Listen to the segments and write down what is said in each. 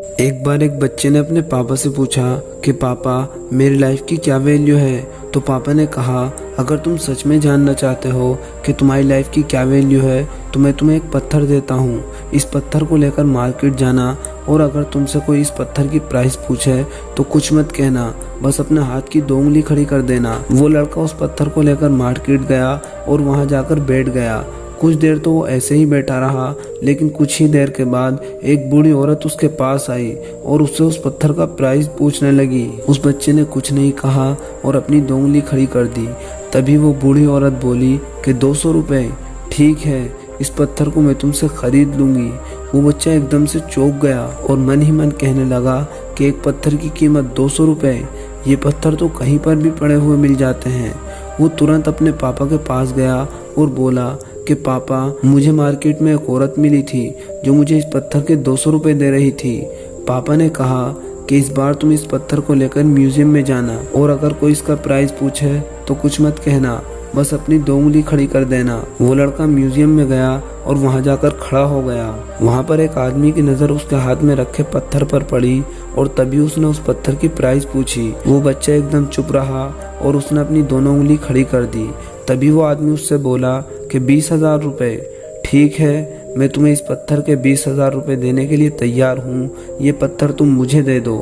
एक बार एक बच्चे ने अपने पापा से पूछा कि पापा मेरी लाइफ की क्या वैल्यू है। तो पापा ने कहा, अगर तुम सच में जानना चाहते हो कि तुम्हारी लाइफ की क्या वैल्यू है तो मैं तुम्हें एक पत्थर देता हूँ। इस पत्थर को लेकर मार्केट जाना और अगर तुमसे कोई इस पत्थर की प्राइस पूछे तो कुछ मत कहना, बस अपने हाथ की 2 उंगली खड़ी कर देना। वो लड़का उस पत्थर को लेकर मार्केट गया और वहाँ जाकर बैठ गया। कुछ देर तो वो ऐसे ही बैठा रहा, लेकिन कुछ ही देर के बाद एक बूढ़ी औरत उसके पास आई और उससे उस पत्थर का प्राइस पूछने लगी। उस बच्चे ने कुछ नहीं कहा और अपनी 2 उंगली खड़ी कर दी। तभी वो बूढ़ी औरत बोली कि 200 रुपये, ठीक है, इस पत्थर को मैं तुमसे खरीद लूंगी। वो बच्चा एकदम से चौंक गया और मन ही मन कहने लगा कि एक पत्थर की कीमत 200 रुपये, ये पत्थर तो कहीं पर भी पड़े हुए मिल जाते हैं। वो तुरंत अपने पापा के पास गया और बोला कि पापा, मुझे मार्केट में एक औरत मिली थी जो मुझे इस पत्थर के 200 रुपये दे रही थी। पापा ने कहा कि इस बार तुम इस पत्थर को लेकर म्यूजियम में जाना और अगर कोई इसका प्राइस पूछे तो कुछ मत कहना, बस अपनी 2 उंगली खड़ी कर देना। वो लड़का म्यूजियम में गया और वहां जाकर खड़ा हो गया। वहां पर एक आदमी की नजर उसके हाथ में रखे पत्थर पर पड़ी और तभी उसने उस पत्थर की प्राइस पूछी। वो बच्चा एकदम चुप रहा और उसने अपनी दोनों उंगली खड़ी कर दी। तभी वो आदमी उससे बोला कि 20,000 रुपये, ठीक है, मैं तुम्हें इस पत्थर के 20,000 रुपये देने के लिए तैयार हूँ, ये पत्थर तुम मुझे दे दो।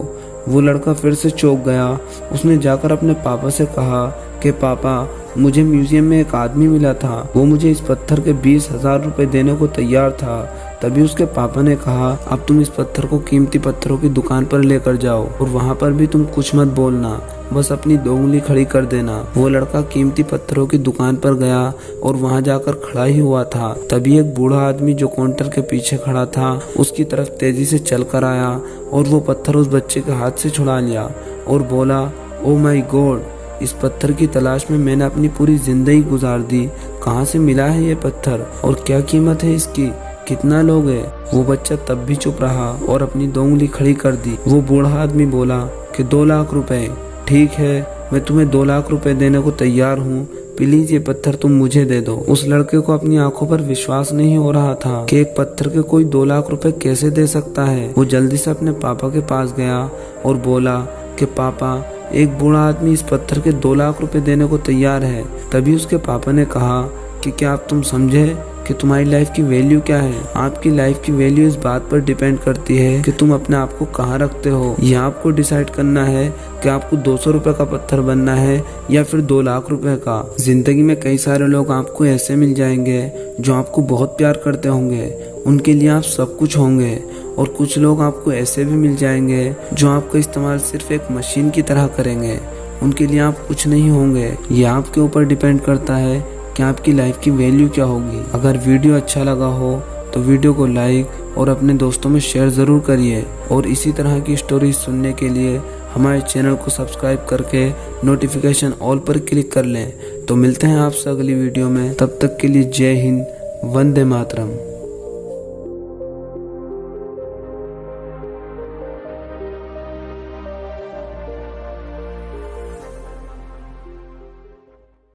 वो लड़का फिर से चौंक गया। उसने जाकर अपने पापा से कहा कि पापा, मुझे म्यूजियम में एक आदमी मिला था, वो मुझे इस पत्थर के 20,000 रुपये देने को तैयार था। तभी उसके पापा ने कहा, अब तुम इस पत्थर को कीमती पत्थरों की दुकान पर लेकर जाओ और वहाँ पर भी तुम कुछ मत बोलना, बस अपनी 2 उंगली खड़ी कर देना। वो लड़का कीमती पत्थरों की दुकान पर गया और वहाँ जाकर खड़ा ही हुआ था। तभी एक बूढ़ा आदमी जो काउंटर के पीछे खड़ा था उसकी तरफ तेजी से चल कर आया और वो पत्थर उस बच्चे के हाथ से छुड़ा लिया और बोला, ओ माई गॉड, इस पत्थर की तलाश में मैंने अपनी पूरी जिंदगी गुजार दी। कहाँ से मिला है ये पत्थर और क्या कीमत है इसकी, कितना लोगे? वो बच्चा तब भी चुप रहा और अपनी 2 उंगली खड़ी कर दी। वो बूढ़ा आदमी बोला कि 2 लाख रुपए, ठीक है, मैं तुम्हें 2 लाख रुपए देने को तैयार हूँ, प्लीज ये पत्थर तुम मुझे दे दो। उस लड़के को अपनी आंखों पर विश्वास नहीं हो रहा था कि एक पत्थर के कोई 2 लाख रुपए कैसे दे सकता है। वो जल्दी से अपने पापा के पास गया और बोला कि पापा, एक बूढ़ा आदमी इस पत्थर के 2 लाख रुपए देने को तैयार है। तभी उसके पापा ने कहा कि क्या आप तुम समझे कि तुम्हारी लाइफ की वैल्यू क्या है? आपकी लाइफ की वैल्यू इस बात पर डिपेंड करती है कि तुम अपने आप को कहाँ रखते हो। यह आपको डिसाइड करना है कि आपको 200 रुपए का पत्थर बनना है या फिर 2 लाख रुपए का। जिंदगी में कई सारे लोग आपको ऐसे मिल जाएंगे जो आपको बहुत प्यार करते होंगे, उनके लिए आप सब कुछ होंगे, और कुछ लोग आपको ऐसे भी मिल जाएंगे जो आपका इस्तेमाल सिर्फ एक मशीन की तरह करेंगे, उनके लिए आप कुछ नहीं होंगे। ये आपके ऊपर डिपेंड करता है कि आपकी लाइफ की वैल्यू क्या होगी। अगर वीडियो अच्छा लगा हो तो वीडियो को लाइक और अपने दोस्तों में शेयर ज़रूर करिए और इसी तरह की स्टोरी सुनने के लिए हमारे चैनल को सब्सक्राइब करके नोटिफिकेशन ऑल पर क्लिक कर लें। तो मिलते हैं आपसे अगली वीडियो में, तब तक के लिए जय हिंद, वंदे मातरम।